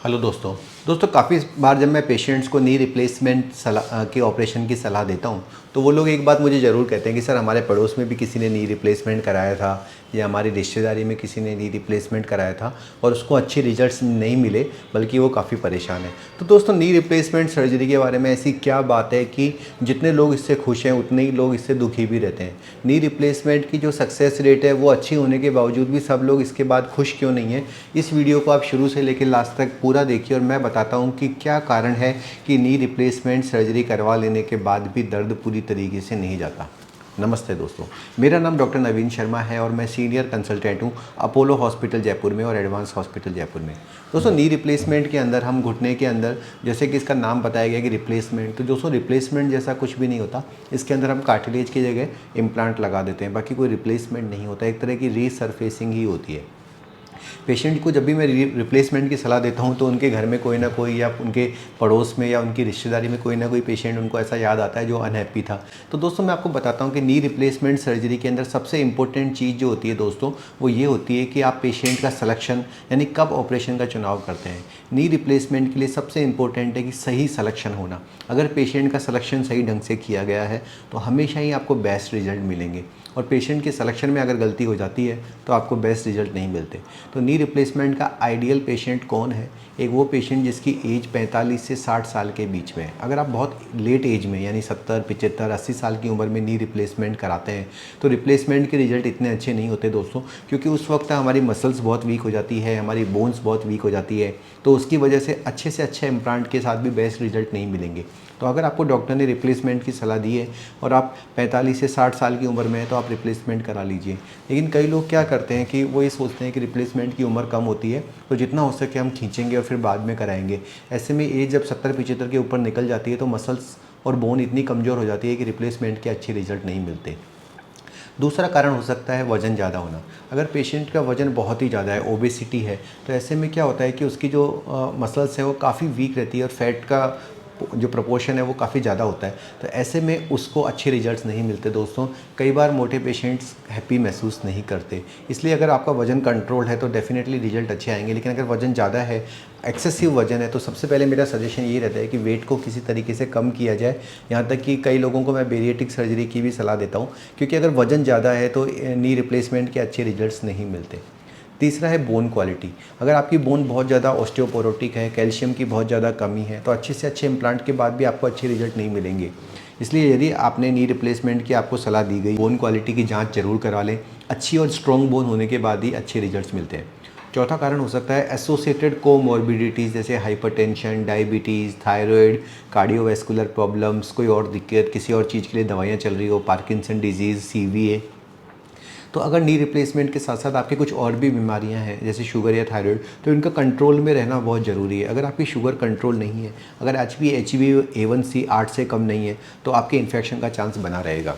Hello दोस्तों काफ़ी बार जब मैं पेशेंट्स को नी रिप्लेसमेंट के ऑपरेशन की सलाह देता हूं तो वो लोग एक बात मुझे ज़रूर कहते हैं कि सर हमारे पड़ोस में भी किसी ने नी रिप्लेसमेंट कराया था या हमारी रिश्तेदारी में किसी ने नी रिप्लेसमेंट कराया था और उसको अच्छे रिजल्ट्स नहीं मिले, बल्कि वो काफ़ी परेशान है। तो दोस्तों नी रिप्लेसमेंट सर्जरी के बारे में ऐसी क्या बात है कि जितने लोग इससे खुश हैं उतने ही लोग इससे दुखी भी रहते हैं। नी रिप्लेसमेंट की जो सक्सेस रेट है वो अच्छी होने के बावजूद भी सब लोग इसके बाद खुश क्यों नहीं हैं? इस वीडियो को आप शुरू से लेकर लास्ट तक पूरा देखिए और मैं बताता हूँ कि क्या कारण है कि नी रिप्लेसमेंट सर्जरी करवा लेने के बाद भी दर्द पूरी तरीके से नहीं जाता। नमस्ते दोस्तों, मेरा नाम डॉक्टर नवीन शर्मा है और मैं सीनियर कंसल्टेंट हूँ अपोलो हॉस्पिटल जयपुर में और एडवांस हॉस्पिटल जयपुर में। दोस्तों नी रिप्लेसमेंट के अंदर हम घुटने के अंदर, जैसे कि इसका नाम बताया गया कि रिप्लेसमेंट, तो दोस्तों रिप्लेसमेंट जैसा कुछ भी नहीं होता। इसके अंदर हम कार्टिलेज की जगह इम्प्लांट लगा देते हैं, बाकी कोई रिप्लेसमेंट नहीं होता। एक तरह की रीसरफेसिंग ही होती है। पेशेंट को जब भी मैं रिप्लेसमेंट की सलाह देता हूं तो उनके घर में कोई ना कोई या उनके पड़ोस में या उनकी रिश्तेदारी में कोई ना कोई पेशेंट उनको ऐसा याद आता है जो अनहैप्पी था। तो दोस्तों मैं आपको बताता हूं कि नी रिप्लेसमेंट सर्जरी के अंदर सबसे इंपॉर्टेंट चीज़ जो होती है दोस्तों वो ये होती है कि आप पेशेंट का सिलेक्शन यानी कब ऑपरेशन का चुनाव करते हैं। नी रिप्लेसमेंट के लिए सबसे इंपॉर्टेंट है कि सही सिलेक्शन होना। अगर पेशेंट का सिलेक्शन सही ढंग से किया गया है तो हमेशा ही आपको बेस्ट रिजल्ट मिलेंगे, और पेशेंट के सिलेक्शन में अगर गलती हो जाती है तो आपको बेस्ट रिजल्ट नहीं मिलते। तो नी रिप्लेसमेंट का आइडियल पेशेंट कौन है? एक वो पेशेंट जिसकी एज 45 से 60 साल के बीच में है। अगर आप बहुत लेट एज में यानी 70, 75, 80 साल की उम्र में नी रिप्लेसमेंट कराते हैं तो रिप्लेसमेंट के रिजल्ट इतने अच्छे नहीं होते दोस्तों, क्योंकि उस वक्त हमारी मसल्स बहुत वीक हो जाती है, हमारी बोन्स बहुत वीक हो जाती है, तो उसकी वजह से अच्छे इम्प्लांट के साथ भी बेस्ट रिजल्ट नहीं मिलेंगे। तो अगर आपको डॉक्टर ने रिप्लेसमेंट की सलाह दी है और आप 45 से 60 साल की उम्र में हैं तो आप रिप्लेसमेंट करा लीजिए। लेकिन कई लोग क्या करते हैं कि वो ये सोचते हैं कि रिप्लेसमेंट की उम्र कम होती है तो जितना हो सके हम खींचेंगे और फिर बाद में कराएंगे। ऐसे में एज जब 70-75 के ऊपर निकल जाती है तो मसल्स और बोन इतनी कमज़ोर हो जाती है कि रिप्लेसमेंट के अच्छे रिजल्ट नहीं मिलते। दूसरा कारण हो सकता है वज़न ज़्यादा होना। अगर पेशेंट का वज़न बहुत ही ज़्यादा है, ओबेसिटी है, तो ऐसे में क्या होता है कि उसकी जो मसल्स है वो काफ़ी वीक रहती है और फैट का जो प्रोपोर्शन है वो काफ़ी ज़्यादा होता है। तो ऐसे में उसको अच्छे रिजल्ट्स नहीं मिलते दोस्तों। कई बार मोटे पेशेंट्स हैप्पी महसूस नहीं करते। इसलिए अगर आपका वज़न कंट्रोल है तो डेफ़िनेटली रिजल्ट अच्छे आएंगे। लेकिन अगर वज़न ज़्यादा है, एक्सेसिव वज़न है, तो सबसे पहले मेरा सजेशन ये रहता है कि वेट को किसी तरीके से कम किया जाए। यहाँ तक कि कई लोगों को मैं बेरिएट्रिक सर्जरी की भी सलाह देता हूँ, क्योंकि अगर वज़न ज़्यादा है तो नी रिप्लेसमेंट के अच्छे रिजल्ट्स नहीं मिलते। तीसरा है बोन क्वालिटी। अगर आपकी बोन बहुत ज़्यादा ऑस्टियोपोरोटिक है, कैल्शियम की बहुत ज़्यादा कमी है, तो अच्छे से अच्छे इम्प्लांट के बाद भी आपको अच्छे रिजल्ट नहीं मिलेंगे। इसलिए यदि आपने नी रिप्लेसमेंट की आपको सलाह दी गई, बोन क्वालिटी की जांच जरूर करा लें। अच्छी और स्ट्रॉन्ग बोन होने के बाद ही अच्छे रिजल्ट्स मिलते हैं। चौथा कारण हो सकता है एसोसिएटेड कोमॉर्बिडिटीज़, जैसे hypertension, diabetes, thyroid, cardiovascular problems, कोई और दिक्कत, किसी और चीज़ के लिए दवाइयाँ चल रही हो, पार्किंसन डिजीज़, सीवीए। तो अगर नी रिप्लेसमेंट के साथ साथ आपके कुछ और भी बीमारियां हैं जैसे शुगर या थायराइड, तो इनका कंट्रोल में रहना बहुत ज़रूरी है। अगर आपकी शुगर कंट्रोल नहीं है, अगर HbA1c 8 से कम नहीं है, तो आपके इन्फेक्शन का चांस बना रहेगा।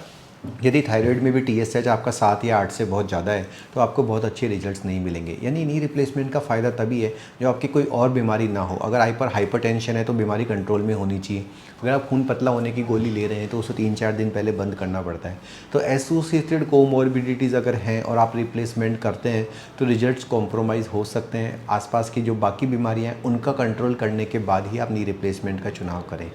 यदि थायराइड में भी TSH आपका 7 या 8 से बहुत ज़्यादा है तो आपको बहुत अच्छे रिजल्ट्स नहीं मिलेंगे। यानी नी रिप्लेसमेंट का फ़ायदा तभी है जब आपकी कोई और बीमारी ना हो। अगर हाइपरटेंशन है तो बीमारी कंट्रोल में होनी चाहिए। अगर आप खून पतला होने की गोली ले रहे हैं तो उसे 3-4 दिन पहले बंद करना पड़ता है। तो एसोसिएटेड कोमॉर्बिडिटीज़ अगर हैं और आप रिप्लेसमेंट करते हैं तो रिजल्ट्स कॉम्प्रोमाइज़ हो सकते हैं। आसपास की जो बाकी बीमारियाँ हैं उनका कंट्रोल करने के बाद ही आप नी रिप्लेसमेंट का चुनाव करें।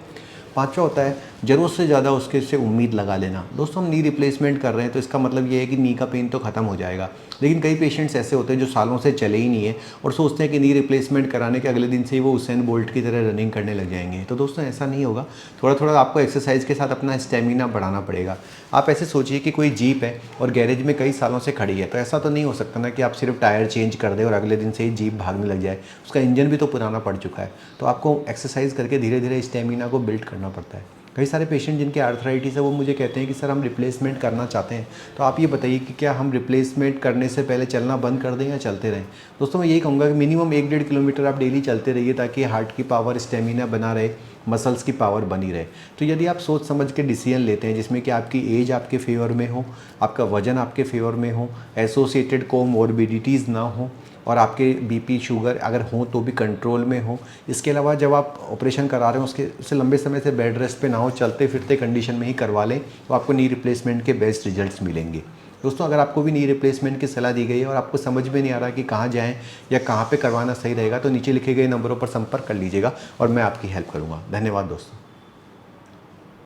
पाँचवा होता है ज़रूरत से ज़्यादा उसके से उम्मीद लगा लेना। दोस्तों हम नी रिप्लेसमेंट कर रहे हैं तो इसका मतलब ये है कि नी का पेन तो ख़त्म हो जाएगा, लेकिन कई पेशेंट्स ऐसे होते हैं जो सालों से चले ही नहीं है और सोचते हैं कि नी रिप्लेसमेंट कराने के अगले दिन से ही वो उसेन बोल्ट की तरह रनिंग करने लग जाएंगे। तो दोस्तों ऐसा नहीं होगा। थोड़ा थोड़ा आपको एक्सरसाइज के साथ अपना स्टेमिना बढ़ाना पड़ेगा। आप ऐसे सोचिए कि कोई जीप है और गैरेज में कई सालों से खड़ी है, तो ऐसा तो नहीं हो सकता ना कि आप सिर्फ टायर चेंज कर दें और अगले दिन से ही जीप भागने लग जाए। उसका इंजन भी तो पुराना पड़ चुका है। तो आपको एक्सरसाइज करके धीरे धीरे स्टेमिना को बिल्ड करना पड़ता है। कई सारे पेशेंट जिनके आर्थराइटिस है वो मुझे कहते हैं कि सर हम रिप्लेसमेंट करना चाहते हैं, तो आप ये बताइए कि क्या हम रिप्लेसमेंट करने से पहले चलना बंद कर दें या चलते रहें। दोस्तों मैं यही कहूँगा कि मिनिमम 1-1.5 किलोमीटर आप डेली चलते रहिए ताकि हार्ट की पावर, स्टेमिना बना रहे, मसल्स की पावर बनी रहे। तो यदि आप सोच समझ के डिसीजन लेते हैं जिसमें कि आपकी एज आपके फेवर में हो, आपका वजन आपके फेवर में हो, एसोसिएटेड कोमॉर्बिडिटीज़ ना हो और आपके बीपी शुगर अगर हो तो भी कंट्रोल में हो, इसके अलावा जब आप ऑपरेशन करा रहे हो उससे लंबे समय से बेड रेस्ट पे ना हो, चलते फिरते कंडीशन में ही करवा लें, तो आपको नी रिप्लेसमेंट के बेस्ट रिजल्ट्स मिलेंगे। दोस्तों अगर आपको भी नी रिप्लेसमेंट की सलाह दी गई है और आपको समझ में नहीं आ रहा कि कहाँ जाएँ या कहाँ पे करवाना सही रहेगा, तो नीचे लिखे गए नंबरों पर संपर्क कर लीजिएगा और मैं आपकी हेल्प करूँगा। धन्यवाद दोस्तों।